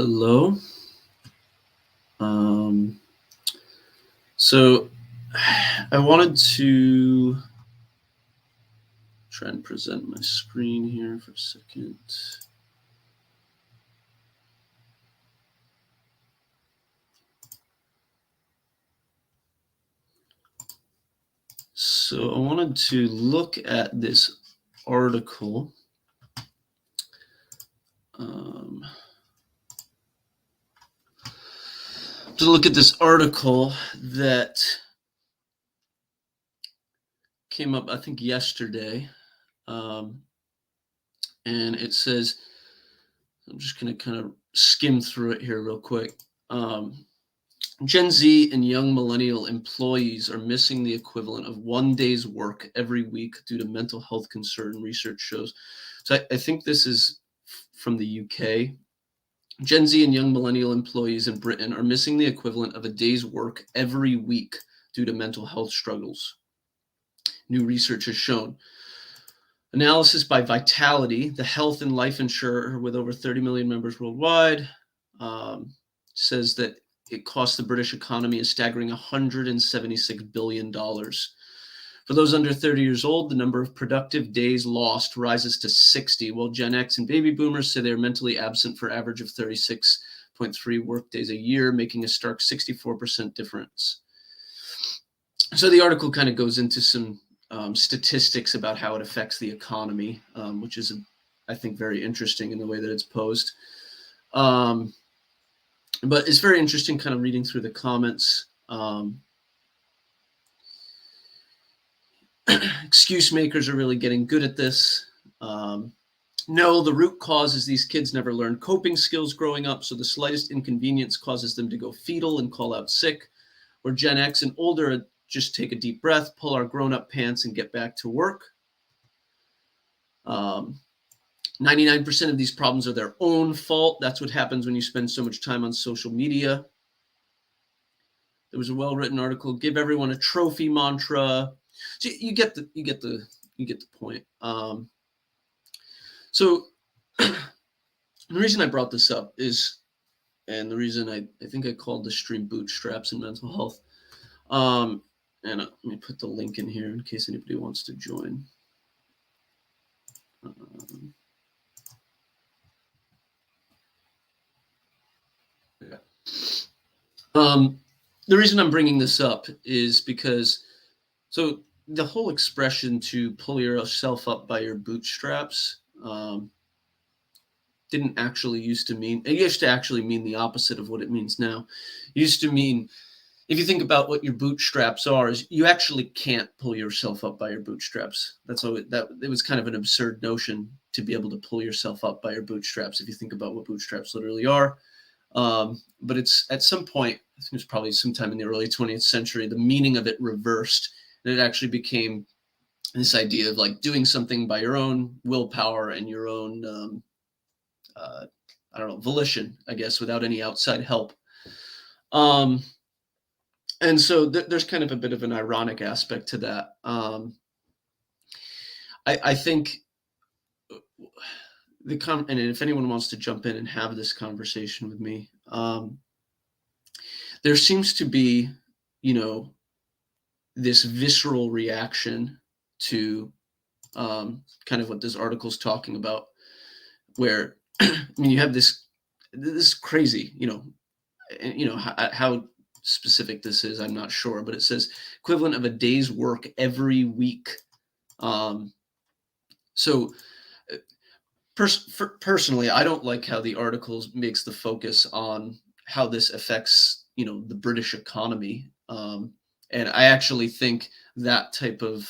Hello. Um, so I wanted to try and present my screen here for a second. So I wanted to look at this article. To look at this article that came up, I think, yesterday. And it says, I'm just going to kind of skim through it here real quick. Gen Z and young millennial employees are missing the equivalent of 1 day's work every week due to mental health concern, research shows. So I think this is from the UK. Gen Z and young millennial employees in Britain are missing the equivalent of a day's work every week due to mental health struggles. New research has shown. Analysis by Vitality, the health and life insurer with over 30 million members worldwide, says that it costs the British economy a staggering $176 billion. For those under 30 years old, the number of productive days lost rises to 60, while Gen X and baby boomers say they're mentally absent for average of 36.3 work days a year, making a stark 64% difference. So the article kind of goes into some statistics about how it affects the economy, which is, I think, very interesting in the way that it's posed. But it's very interesting kind of reading through the comments. Excuse makers are really getting good at this. No, the root cause is these kids never learned coping skills growing up, so the slightest inconvenience causes them to go fetal and call out sick. Or Gen X and older just take a deep breath, pull our grown-up pants, and get back to work. 99% of these problems are their own fault. That's what happens when you spend so much time on social media. There was a well-written article, give everyone a trophy mantra. So you get the point. So the reason I brought this up is, and the reason I think I called the stream Bootstraps and Mental Health. And let me put the link in here in case anybody wants to join. The reason I'm bringing this up is because, so the whole expression to pull yourself up by your bootstraps didn't actually used to mean, it used to actually mean the opposite of what it means now. It used to mean, if you think about what your bootstraps are, is you actually can't pull yourself up by your bootstraps. That's how it was kind of an absurd notion to be able to pull yourself up by your bootstraps if you think about what bootstraps literally are. But it's at some point, I think it was probably sometime in the early 20th century, the meaning of it reversed, and it actually became this idea of like doing something by your own willpower and your own, volition, I guess, without any outside help. And so there's kind of a bit of an ironic aspect to that. I think and if anyone wants to jump in and have this conversation with me, there seems to be, this visceral reaction to kind of what this article's talking about, where I mean, you have this crazy, how specific this is, I'm not sure, but it says equivalent of a day's work every week. So personally, I don't like how the article makes the focus on how this affects, the British economy. And I actually think that type of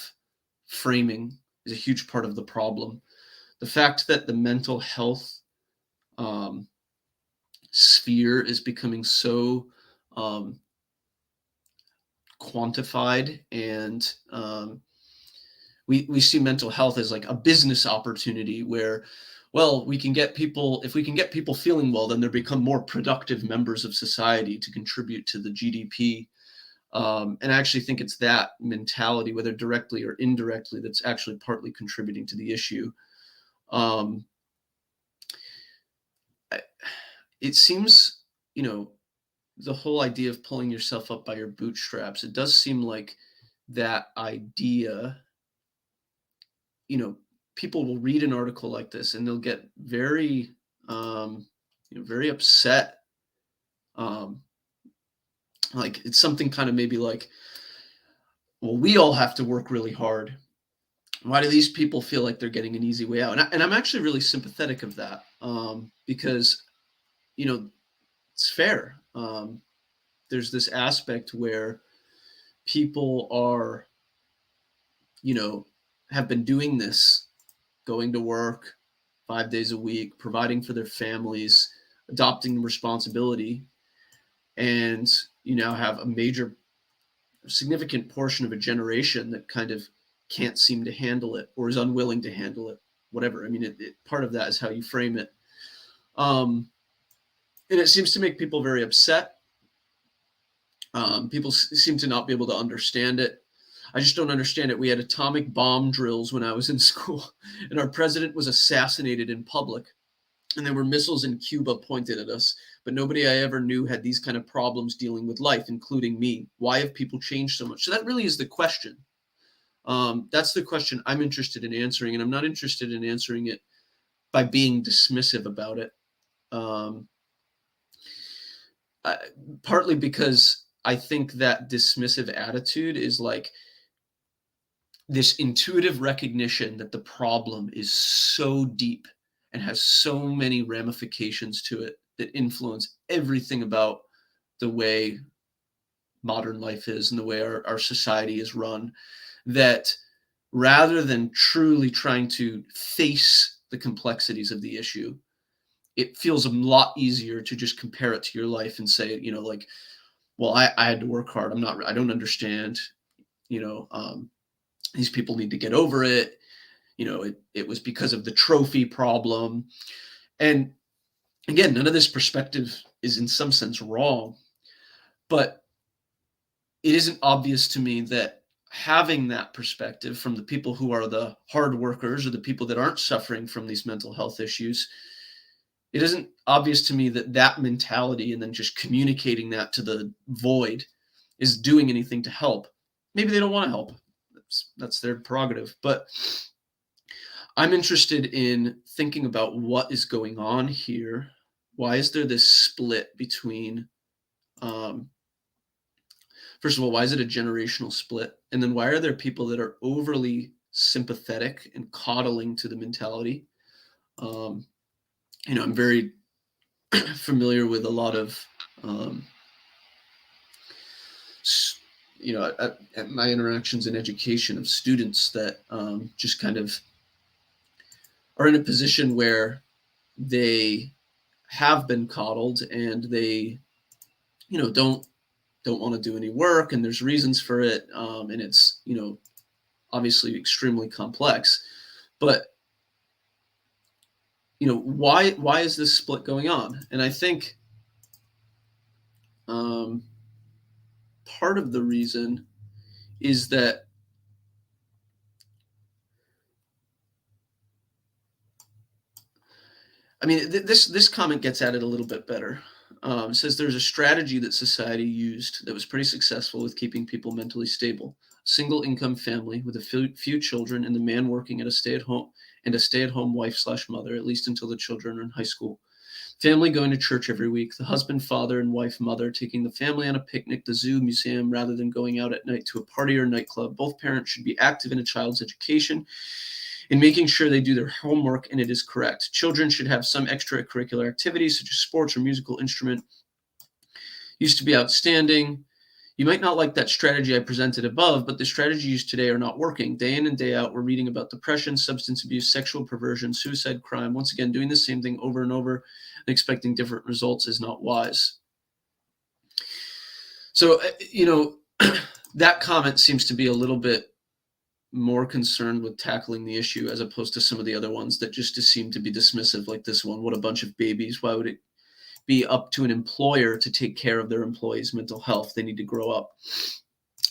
framing is a huge part of the problem. The fact that the mental health sphere is becoming so quantified, and we see mental health as like a business opportunity where, well, if we can get people feeling well, then they become more productive members of society to contribute to the GDP. And I actually think it's that mentality, whether directly or indirectly, that's actually partly contributing to the issue. it seems, you know, the whole idea of pulling yourself up by your bootstraps, it does seem like that idea, you know, people will read an article like this and they'll get very, um, very upset. Um, like it's something kind of maybe like, well, we all have to work really hard. Why do these people feel like they're getting an easy way out? And I'm actually really sympathetic of that, because, you know, it's fair. There's this aspect where people are, you know, have been doing this, going to work 5 days a week, providing for their families, adopting responsibility, and you now have a major, significant portion of a generation that kind of can't seem to handle it or is unwilling to handle it. Whatever. I mean, part of that is how you frame it, um, and it seems to make people very upset. People seem to not be able to understand it. I just don't understand it. We had atomic bomb drills when I was in school, and our president was assassinated in public, and there were missiles in Cuba pointed at us. But nobody I ever knew had these kind of problems dealing with life, including me. Why have people changed so much? So that really is the question. That's the question I'm interested in answering, and I'm not interested in answering it by being dismissive about it. Um, I, Partly because I think that dismissive attitude is like this intuitive recognition that the problem is so deep and has so many ramifications to it that influence everything about the way modern life is and the way our society is run, that rather than truly trying to face the complexities of the issue, it feels a lot easier to just compare it to your life and say, like, well, I had to work hard. I don't understand, you know, these people need to get over it. It was because of the trophy problem. And again, none of this perspective is in some sense wrong, but it isn't obvious to me that having that perspective from the people who are the hard workers or the people that aren't suffering from these mental health issues, it isn't obvious to me that that mentality and then just communicating that to the void is doing anything to help. Maybe they don't want to help. That's their prerogative. But I'm interested in thinking about what is going on here. Why is there this split between, um, first of all, why is it a generational split? And then why are there people that are overly sympathetic and coddling to the mentality? I'm very familiar with a lot of, um, at my interactions in education of students that just kind of are in a position where they have been coddled and they, don't want to do any work, and there's reasons for it, and it's obviously extremely complex. But why is this split going on? And I think um, part of the reason is that this comment gets at it a little bit better. It says there's a strategy that society used that was pretty successful with keeping people mentally stable. Single income family with a few children and the man working at a stay-at-home wife/mother, at least until the children are in high school. Family going to church every week. The husband, father, and wife, mother taking the family on a picnic, the zoo, museum, rather than going out at night to a party or nightclub. Both parents should be active in a child's education in making sure they do their homework and it is correct. Children should have some extracurricular activities such as sports or musical instrument. Used to be outstanding. You might not like that strategy I presented above, but the strategies used today are not working. Day in and day out, we're reading about depression, substance abuse, sexual perversion, suicide, crime. Once again, doing the same thing over and over and expecting different results is not wise. So, that comment seems to be a little bit more concerned with tackling the issue as opposed to some of the other ones that just seem to be dismissive, like this one. What a bunch of babies. Why would it be up to an employer to take care of their employees' mental health? They need to grow up.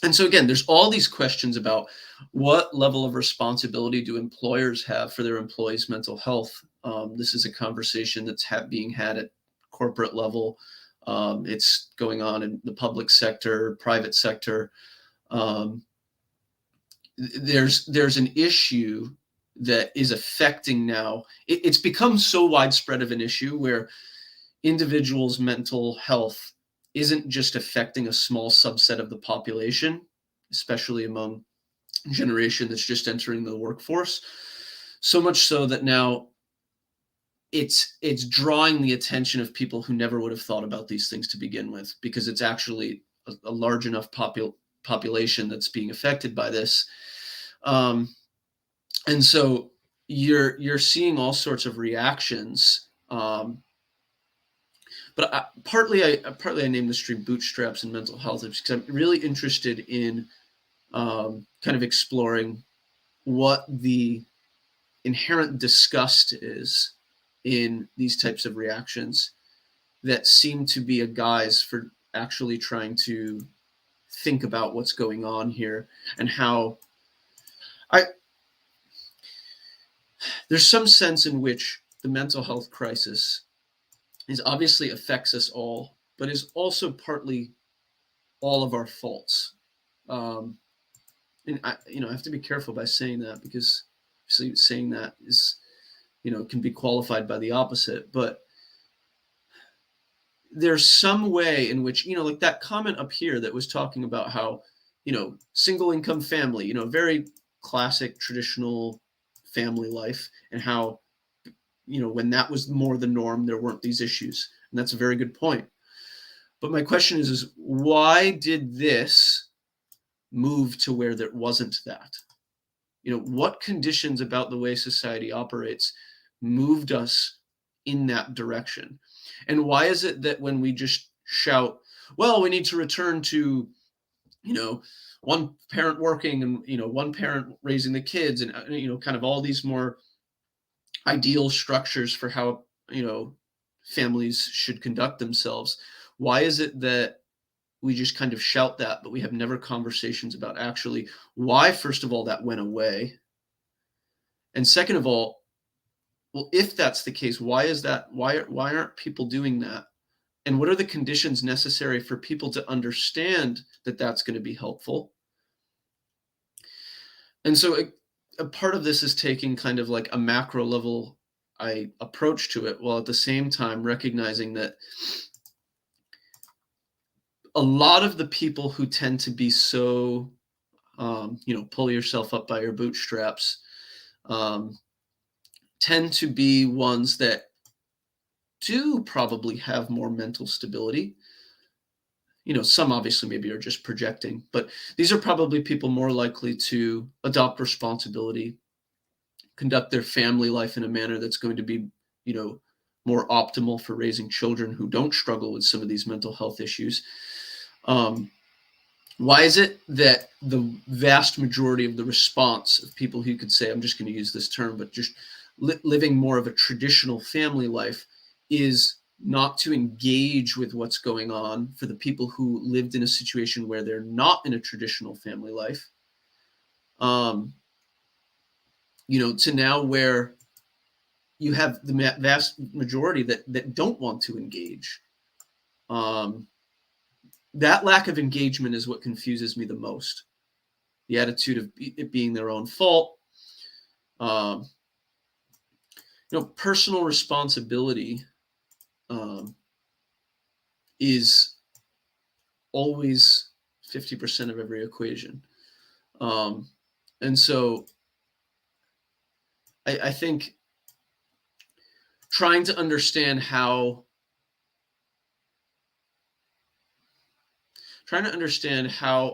And so again, there's all these questions about what level of responsibility do employers have for their employees' mental health. This is a conversation that's being had at corporate level. It's going on in the public sector, private sector. Um, there's an issue that is affecting now. It's become so widespread of an issue where individuals' mental health isn't just affecting a small subset of the population, especially among generation that's just entering the workforce. So much so that now it's drawing the attention of people who never would have thought about these things to begin with, because it's actually a large enough population that's being affected by this. Um, and so you're seeing all sorts of reactions. But partly I named the stream Bootstraps and mental health because I'm really interested in kind of exploring what the inherent disgust is in these types of reactions that seem to be a guise for actually trying to think about what's going on here, and how I there's some sense in which the mental health crisis is obviously affects us all, but is also partly all of our faults. Um, and I have to be careful by saying that, because obviously saying that is, can be qualified by the opposite. But there's some way in which, like that comment up here that was talking about how, single income family, very classic traditional family life, and how, when that was more the norm, there weren't these issues. And that's a very good point. But my question is why did this move to where there wasn't that? What conditions about the way society operates moved us in that direction? And why is it that when we just shout, well, we need to return to, one parent working and, one parent raising the kids, and, kind of all these more ideal structures for how, families should conduct themselves, why is it that we just kind of shout that, but we have never conversations about actually why, first of all, that went away? And second of all, well, if that's the case, why is that? Why aren't people doing that? And what are the conditions necessary for people to understand that that's going to be helpful? And so a part of this is taking kind of like a macro level approach to it, while at the same time recognizing that a lot of the people who tend to be so, pull yourself up by your bootstraps, tend to be ones that do probably have more mental stability. Some obviously maybe are just projecting, but these are probably people more likely to adopt responsibility, conduct their family life in a manner that's going to be, more optimal for raising children who don't struggle with some of these mental health issues. Why is it that the vast majority of the response of people who could say, I'm just going to use this term, but just living more of a traditional family life, is not to engage with what's going on for the people who lived in a situation where they're not in a traditional family life, to now where you have the vast majority that don't want to engage. That lack of engagement is what confuses me the most. The attitude of it being their own fault. Personal responsibility is always 50% of every equation. And so I think trying to understand how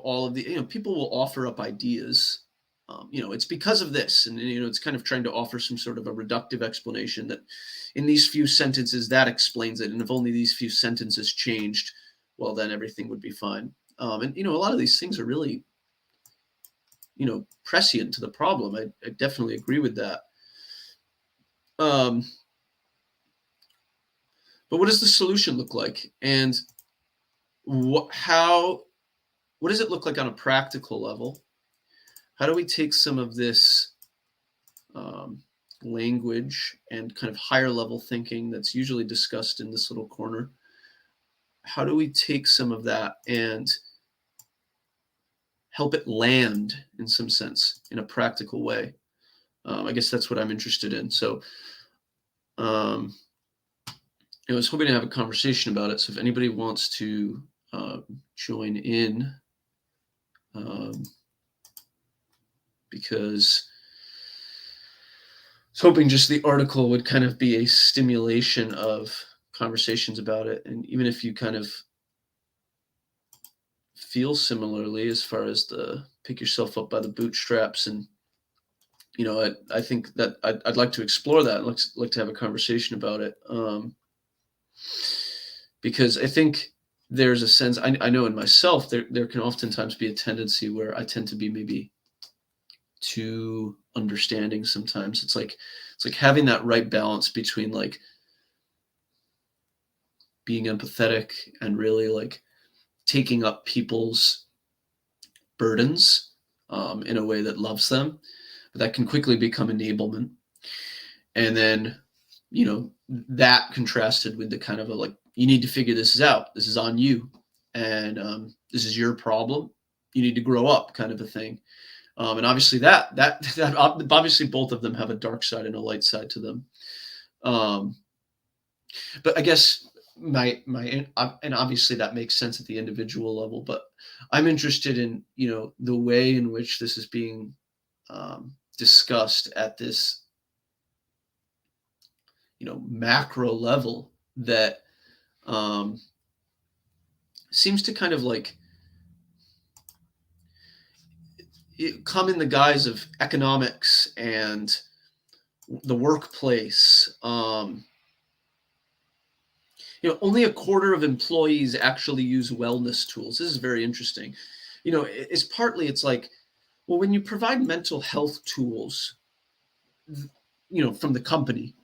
all of the, people will offer up ideas. It's because of this, and it's kind of trying to offer some sort of a reductive explanation that in these few sentences that explains it, and if only these few sentences changed, well, then everything would be fine. And a lot of these things are really, prescient to the problem. I definitely agree with that. But what does the solution look like, and what does it look like on a practical level? How do we take some of this language and kind of higher level thinking that's usually discussed in this little corner, how do we take some of that and help it land in some sense in a practical way? I guess that's what I'm interested in. So um, I was hoping to have a conversation about it. So if anybody wants to join in, um, because I was hoping just the article would kind of be a stimulation of conversations about it. And even if you kind of feel similarly as far as the pick yourself up by the bootstraps, and I think that I'd like to explore that. I'd like to have a conversation about it, because I think there's a sense, I know in myself there can oftentimes be a tendency where I tend to be maybe too understanding sometimes. It's like having that right balance between like being empathetic and really like taking up people's burdens in a way that loves them, but that can quickly become enablement. And then, that contrasted with the kind of a like, you need to figure this out. This is on you. And this is your problem. You need to grow up, kind of a thing. And obviously that obviously both of them have a dark side and a light side to them. Um, but I guess and obviously that makes sense at the individual level, but I'm interested in, the way in which this is being discussed at this, macro level that um, seems to kind of like come in the guise of economics and the workplace. Only a quarter of employees actually use wellness tools. This is very interesting. It's like, well, when you provide mental health tools, from the company,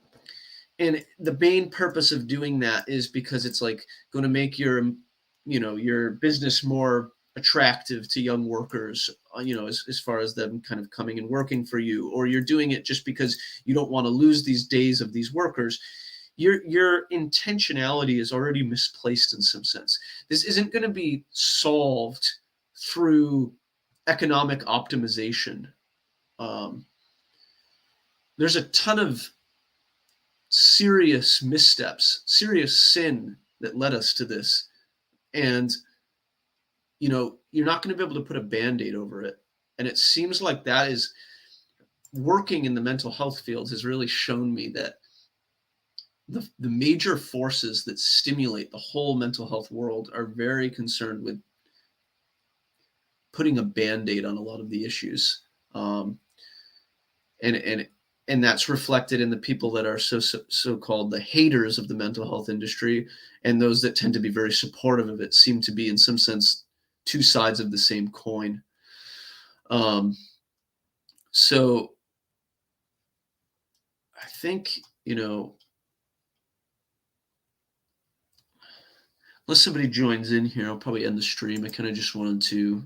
and the main purpose of doing that is because it's like going to make your business more attractive to young workers, as far as them kind of coming and working for you, or you're doing it just because you don't want to lose these days of these workers. Your intentionality is already misplaced in some sense. This isn't going to be solved through economic optimization. um, there's a ton of serious missteps, serious sin that led us to this. And, you're not going to be able to put a band-aid over it. And it seems like that is working in the mental health field has really shown me that the major forces that stimulate the whole mental health world are very concerned with putting a band-aid on a lot of the issues. And that's reflected in the people that are so-called the haters of the mental health industry, and those that tend to be very supportive of it seem to be in some sense two sides of the same coin. So I think, unless somebody joins in here, I'll probably end the stream. I kind of just wanted to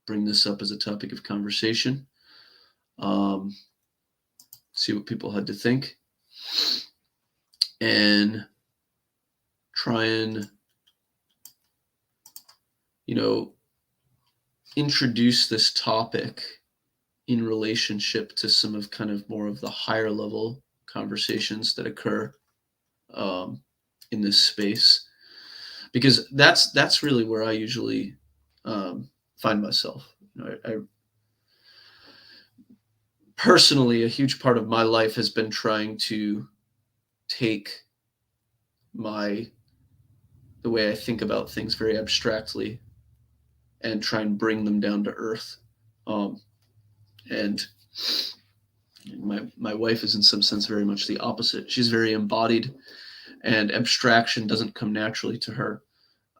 bring this up as a topic of conversation. See what people had to think, and try and, introduce this topic in relationship to some of kind of more of the higher level conversations that occur in this space, because that's really where I usually find myself. I personally, a huge part of my life has been trying to take the way I think about things very abstractly and try and bring them down to earth. And my wife is in some sense very much the opposite. She's very embodied, and abstraction doesn't come naturally to her.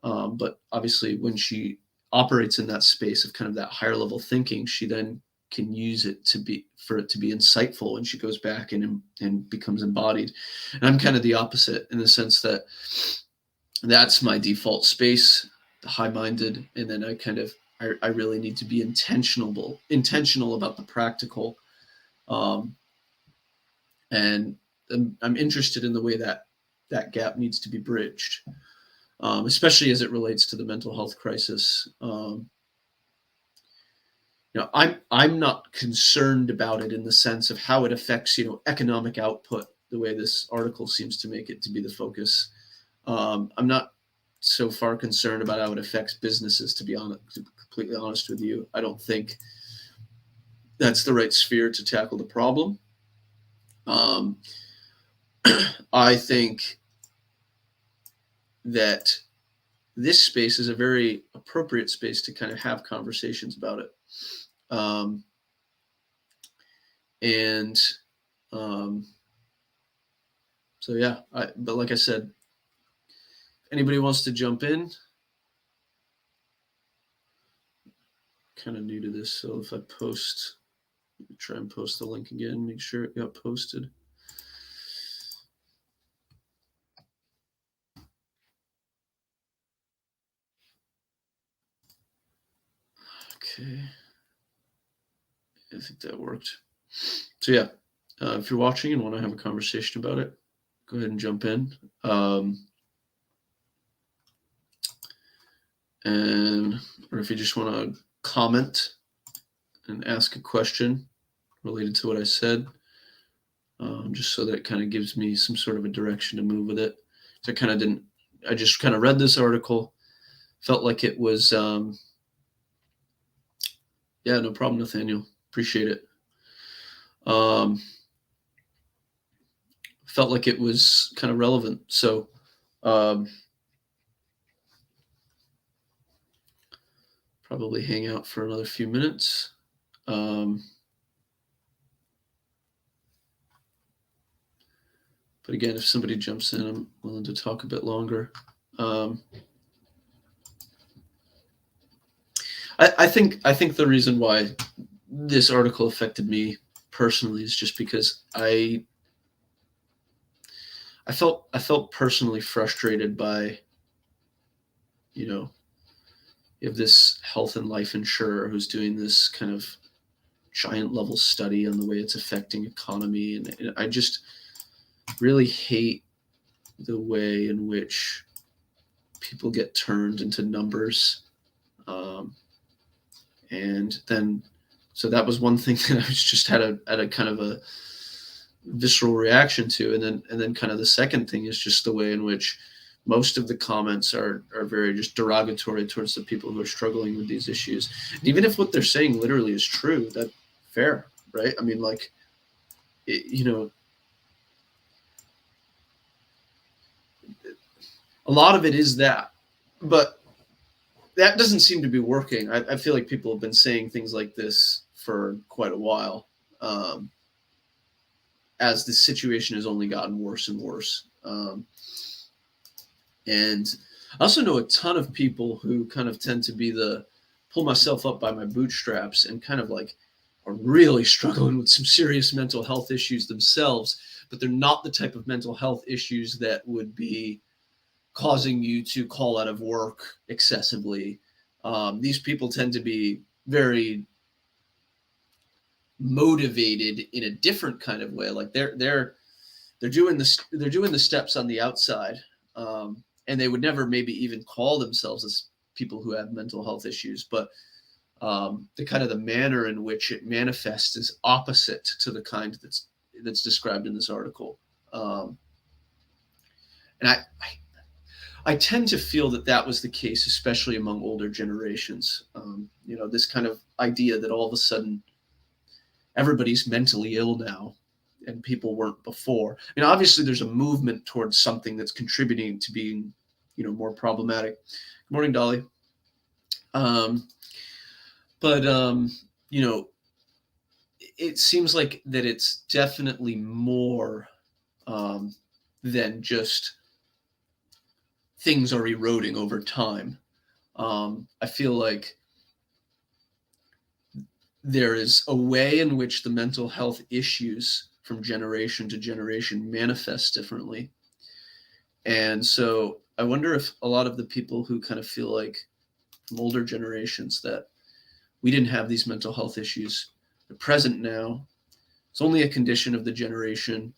But obviously, when she operates in that space of kind of that higher level thinking, she then can use it for it to be insightful when she goes back and becomes embodied. And I'm kind of the opposite in the sense that that's my default space, the high-minded, and then I really need to be intentional about the practical. And I'm interested in the way that that gap needs to be bridged, especially as it relates to the mental health crisis. I'm not concerned about it in the sense of how it affects economic output, the way this article seems to make it to be the focus. I'm not so far concerned about how it affects businesses, to be honest, to be completely honest with you. I don't think that's the right sphere to tackle the problem. Um, I think that this space is a very appropriate space to kind of have conversations about it. Um, and um, so, yeah, but like I said, if anybody wants to jump in, kind of new to this. So if I post, try and post the link again, make sure it got posted. Okay. I think that worked. So yeah, if you're watching and want to have a conversation about it, go ahead and jump in. Or if you just want to comment and ask a question related to what I said, just so that it kind of gives me some sort of a direction to move with it. So I just kind of read this article, felt like it was, yeah, no problem, Nathaniel. Appreciate it. Felt like it was kind of relevant. So, probably hang out for another few minutes. But again, if somebody jumps in, I'm willing to talk a bit longer. I think the reason why this article affected me personally is just because I felt personally frustrated by, you have this health and life insurer who's doing this kind of giant level study on the way it's affecting economy, and I just really hate the way in which people get turned into numbers. And then, so that was one thing that I was just had a kind of a visceral reaction to, and then kind of the second thing is just the way in which most of the comments are very just derogatory towards the people who are struggling with these issues. And even if what they're saying literally is true, that's fair, right? I mean, like, a lot of it is that, but that doesn't seem to be working. I feel like people have been saying things like this for quite a while, as the situation has only gotten worse and worse. And I also know a ton of people who kind of tend to be pull myself up by my bootstraps and kind of like are really struggling with some serious mental health issues themselves, but they're not the type of mental health issues that would be causing you to call out of work excessively. These people tend to be very motivated in a different kind of way. Like they're doing the steps on the outside, and they would never maybe even call themselves as people who have mental health issues, but the kind of the manner in which it manifests is opposite to the kind that's described in this article. And I tend to feel that was the case, especially among older generations. This kind of idea that all of a sudden everybody's mentally ill now and people weren't before. I mean, obviously there's a movement towards something that's contributing to being, more problematic. Good morning, Dolly. But it seems like that it's definitely more than just things are eroding over time. I feel like there is a way in which the mental health issues from generation to generation manifest differently. And so I wonder if a lot of the people who kind of feel like from older generations that we didn't have these mental health issues, they're present now. It's only a condition of the generation.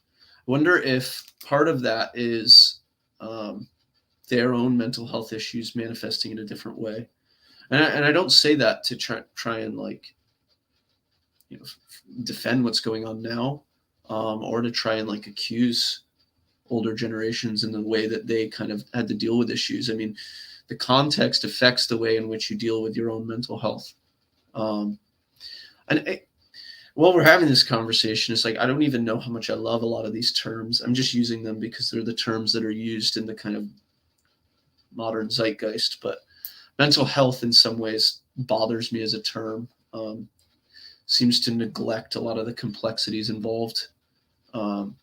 Wonder if part of that is um, their own mental health issues manifesting in a different way. And I don't say that to try and like, defend what's going on now, or to try and like accuse older generations in the way that they kind of had to deal with issues. I mean, the context affects the way in which you deal with your own mental health. Um, and while we're having this conversation, it's like I don't even know how much I love a lot of these terms. I'm just using them because they're the terms that are used in the kind of modern zeitgeist. But mental health, in some ways, bothers me as a term. Seems to neglect a lot of the complexities involved. Um,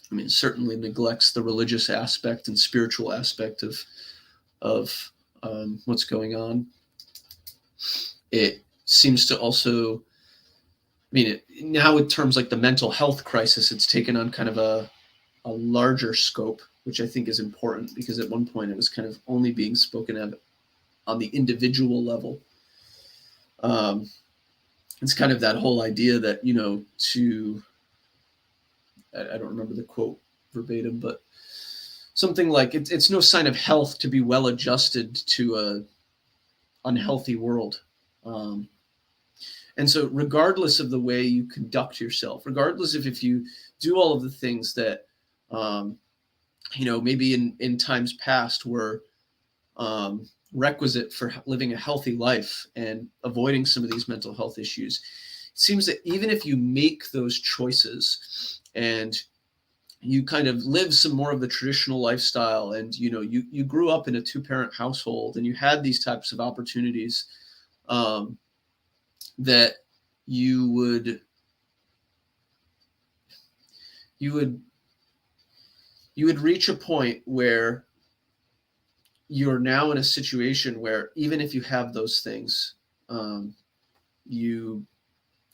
I mean, it certainly neglects the religious aspect and spiritual aspect of what's going on. It seems to also, I mean, now with terms like the mental health crisis, it's taken on kind of a larger scope, which I think is important because at one point it was kind of only being spoken of on the individual level. It's kind of that whole idea that, I don't remember the quote verbatim, but something like it's no sign of health to be well adjusted to a unhealthy world. Um, and so regardless of the way you conduct yourself, regardless of if you do all of the things that, um, maybe in times past were requisite for living a healthy life and avoiding some of these mental health issues, it seems that even if you make those choices and you kind of live some more of the traditional lifestyle, and you grew up in a two-parent household and you had these types of opportunities, um, that you would you would you would reach a point where you're now in a situation where even if you have those things, you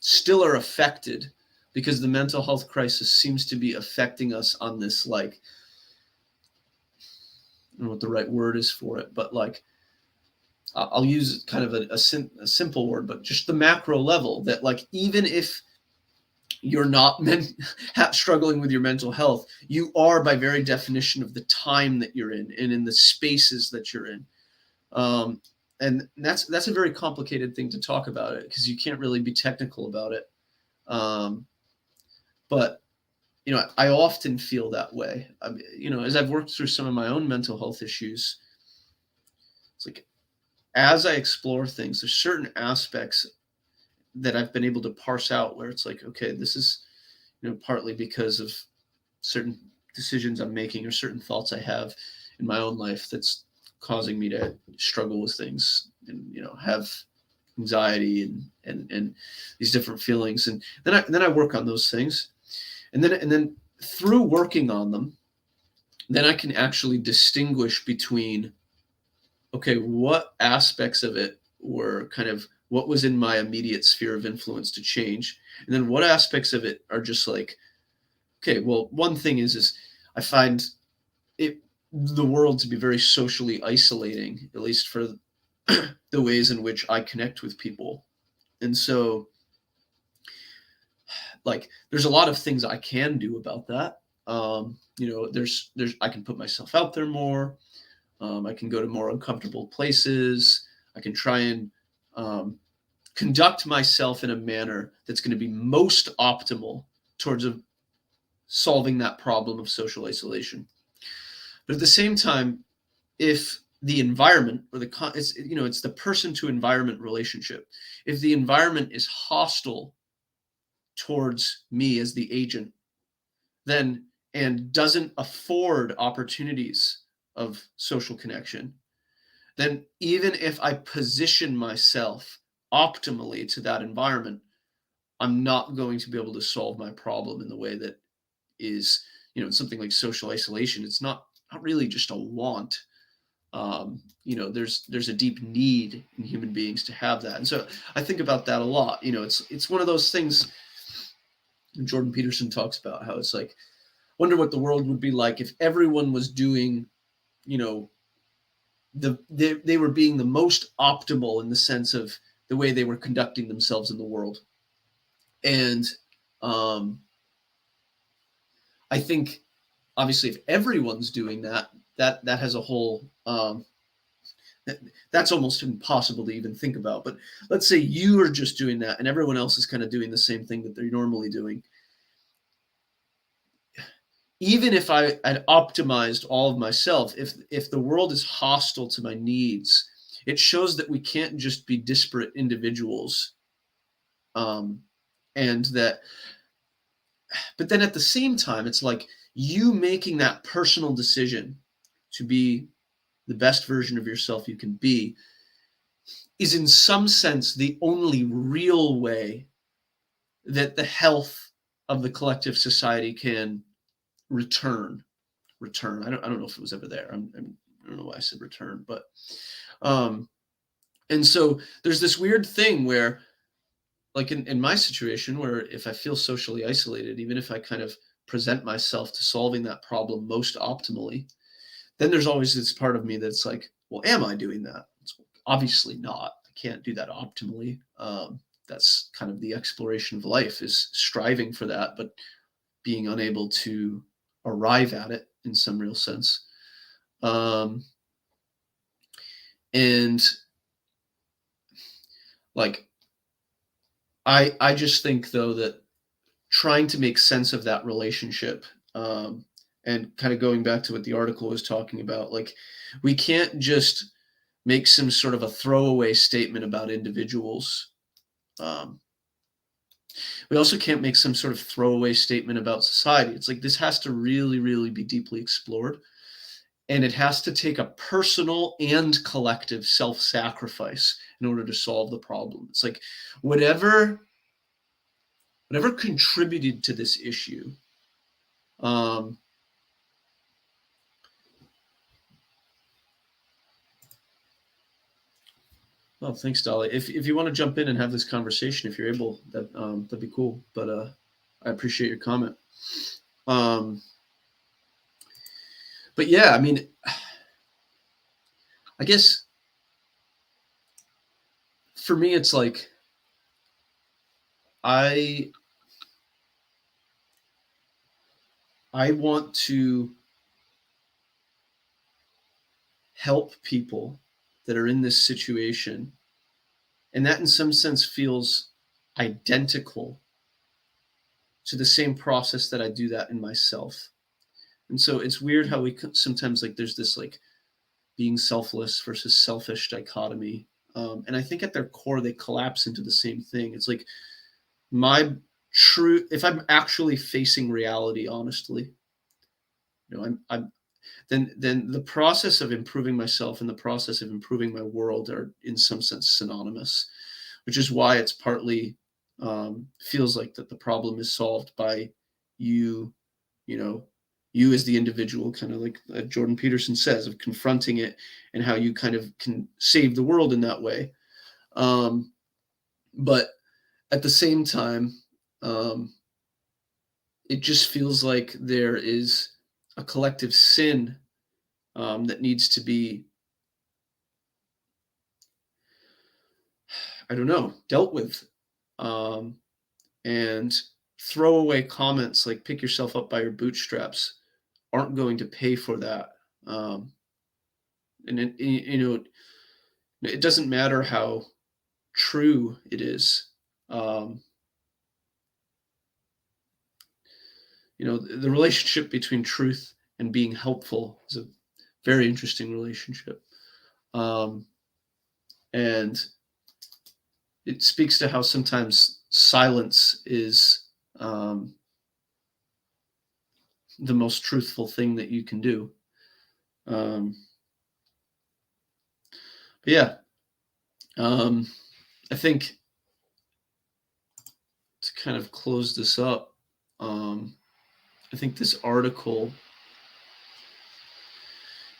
still are affected because the mental health crisis seems to be affecting us on this, like, I don't know what the right word is for it, but like, I'll use kind of a simple word, but just the macro level, that like even if you're not struggling with your mental health, you are by very definition of the time that you're in and in the spaces that you're in. Um, and that's a very complicated thing to talk about it because you can't really be technical about it. But I often feel that way. I mean, as I've worked through some of my own mental health issues, it's like as I explore things, there's certain aspects that I've been able to parse out where it's like, okay, this is, partly because of certain decisions I'm making or certain thoughts I have in my own life that's causing me to struggle with things and, have anxiety and these different feelings. And then I work on those things. And then through working on them, then I can actually distinguish between, okay, what aspects of it were kind of what was in my immediate sphere of influence to change, and then what aspects of it are just like, okay, well, one thing is I find it the world to be very socially isolating, at least for the ways in which I connect with people. And so, like, there's a lot of things I can do about that. There's I can put myself out there more. I can go to more uncomfortable places. I can try and conduct myself in a manner that's going to be most optimal towards solving that problem of social isolation. But at the same time, if the environment or it's the person to environment relationship. If the environment is hostile towards me as the agent, then and doesn't afford opportunities of social connection, then even if I position myself optimally to that environment, I'm not going to be able to solve my problem in the way that is, something like social isolation. It's not really just a want. There's a deep need in human beings to have that. And so I think about that a lot. It's one of those things Jordan Peterson talks about, how it's like, wonder what the world would be like if everyone was doing, they were being the most optimal in the sense of the way they were conducting themselves in the world. And I think obviously if everyone's doing that, that has a whole that's almost impossible to even think about. But let's say you are just doing that and everyone else is kind of doing the same thing that they're normally doing. Even if I had optimized all of myself, if the world is hostile to my needs, it shows that we can't just be disparate individuals. Um, and that, but then at the same time, it's like you making that personal decision to be the best version of yourself you can be is in some sense the only real way that the health of the collective society can return. I don't know if it was ever there. I don't know why I said return, but um, and so there's this weird thing where, like in my situation, where if I feel socially isolated, even if I kind of present myself to solving that problem most optimally, then there's always this part of me that's like, well, am I doing that? It's obviously not. I can't do that optimally. That's kind of the exploration of life, is striving for that, but being unable to arrive at it in some real sense. Um, and like, I just think though that trying to make sense of that relationship, and kind of going back to what the article was talking about, like we can't just make some sort of a throwaway statement about individuals. Um, we also can't make some sort of throwaway statement about society. It's like this has to really, really be deeply explored. And it has to take a personal and collective self-sacrifice in order to solve the problem. It's like whatever contributed to this issue, um, well, thanks, Dolly. If you want to jump in and have this conversation, if you're able, that'd be cool. But I appreciate your comment. Um, but yeah, I mean, I guess for me, it's like I I want to help people that are in this situation, and that in some sense feels identical to the same process that I do that in myself. And so it's weird how we sometimes, like, there's this like being selfless versus selfish dichotomy. And I think at their core, they collapse into the same thing. It's like my true, if I'm actually facing reality honestly, I'm then the process of improving myself and the process of improving my world are in some sense synonymous, which is why it's partly feels like that the problem is solved by you, you know, you as the individual, kind of like Jordan Peterson says, of confronting it and how you kind of can save the world in that way. Um, but at the same time, um, it just feels like there is a collective sin that needs to be, I don't know, dealt with. Um, and throwaway comments like pick yourself up by your bootstraps aren't going to pay for that. Um, and it doesn't matter how true it is. Um, the relationship between truth and being helpful is a very interesting relationship. Um, and it speaks to how sometimes silence is um, the most truthful thing that you can do. Um, but yeah, um, I think to kind of close this up, I think this article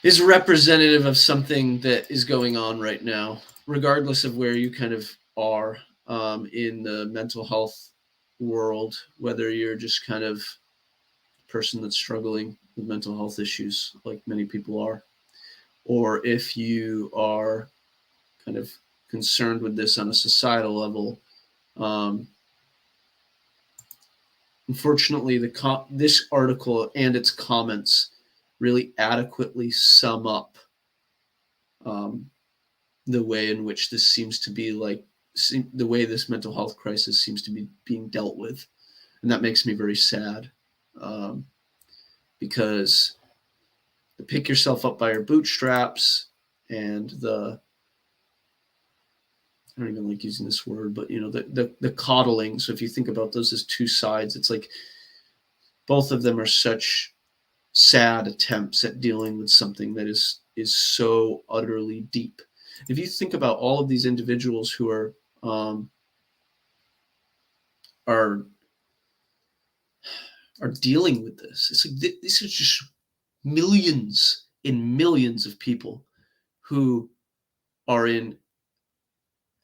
is representative of something that is going on right now, regardless of where you kind of are in the mental health world, whether you're just kind of a person that's struggling with mental health issues, like many people are, or if you are kind of concerned with this on a societal level. Um, Unfortunately, this article and its comments really adequately sum up um, the way in which this seems to be the way this mental health crisis seems to be being dealt with, and that makes me very sad, um, because the pick yourself up by your bootstraps and the I don't even like using this word, but the coddling. So if you think about those as two sides, it's like both of them are such sad attempts at dealing with something that is so utterly deep. If you think about all of these individuals who um, are are dealing with this, it's like these are just millions and millions of people who are in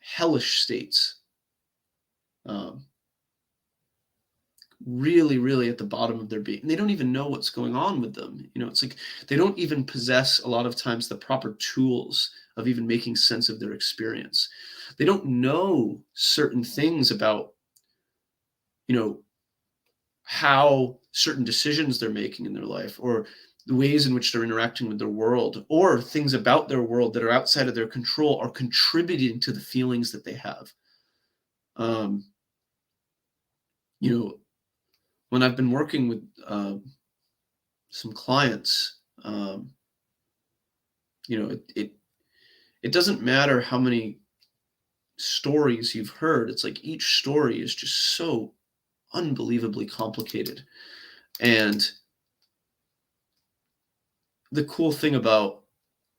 hellish states, um, really, really at the bottom of their being. And they don't even know what's going on with them. It's like they don't even possess a lot of times the proper tools of even making sense of their experience. They don't know certain things about, you know, how certain decisions they're making in their life, or the ways in which they're interacting with their world, or things about their world that are outside of their control are contributing to the feelings that they have. Um, you know, when I've been working with some clients, it doesn't matter how many stories you've heard. It's like each story is just so unbelievably complicated. And the cool thing about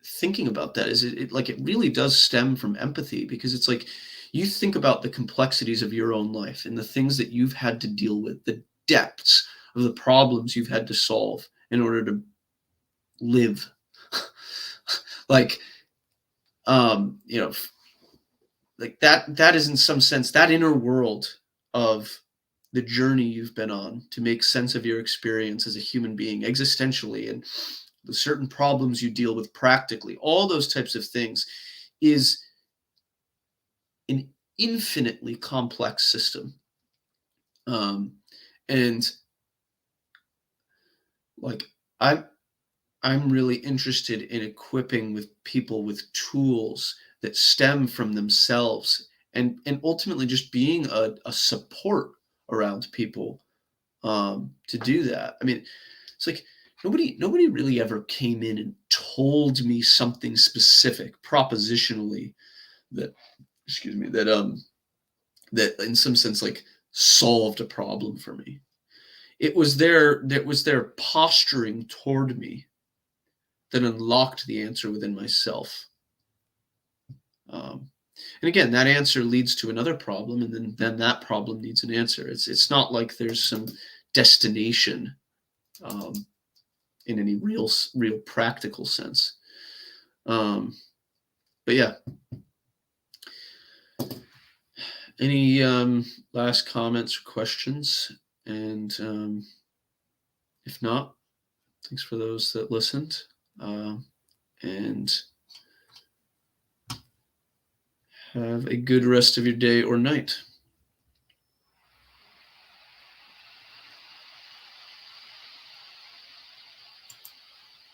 thinking about that is it really does stem from empathy, because it's like you think about the complexities of your own life and the things that you've had to deal with, the depths of the problems you've had to solve in order to live. like um you know like that is in some sense that inner world of the journey you've been on to make sense of your experience as a human being existentially, and the certain problems you deal with practically, all those types of things, is an infinitely complex system. And like I I'm really interested in equipping with people with tools that stem from themselves, and ultimately just being a support around people, to do that. I mean, it's like nobody really ever came in and told me something specific propositionally that excuse me that in some sense like solved a problem for me. It was their posturing toward me that unlocked the answer within myself. Um, and again, that answer leads to another problem, and then that problem needs an answer. It's not like there's some destination, um, in any real practical sense. Um, but yeah, any last comments or questions? And if not, thanks for those that listened. And have a good rest of your day or night.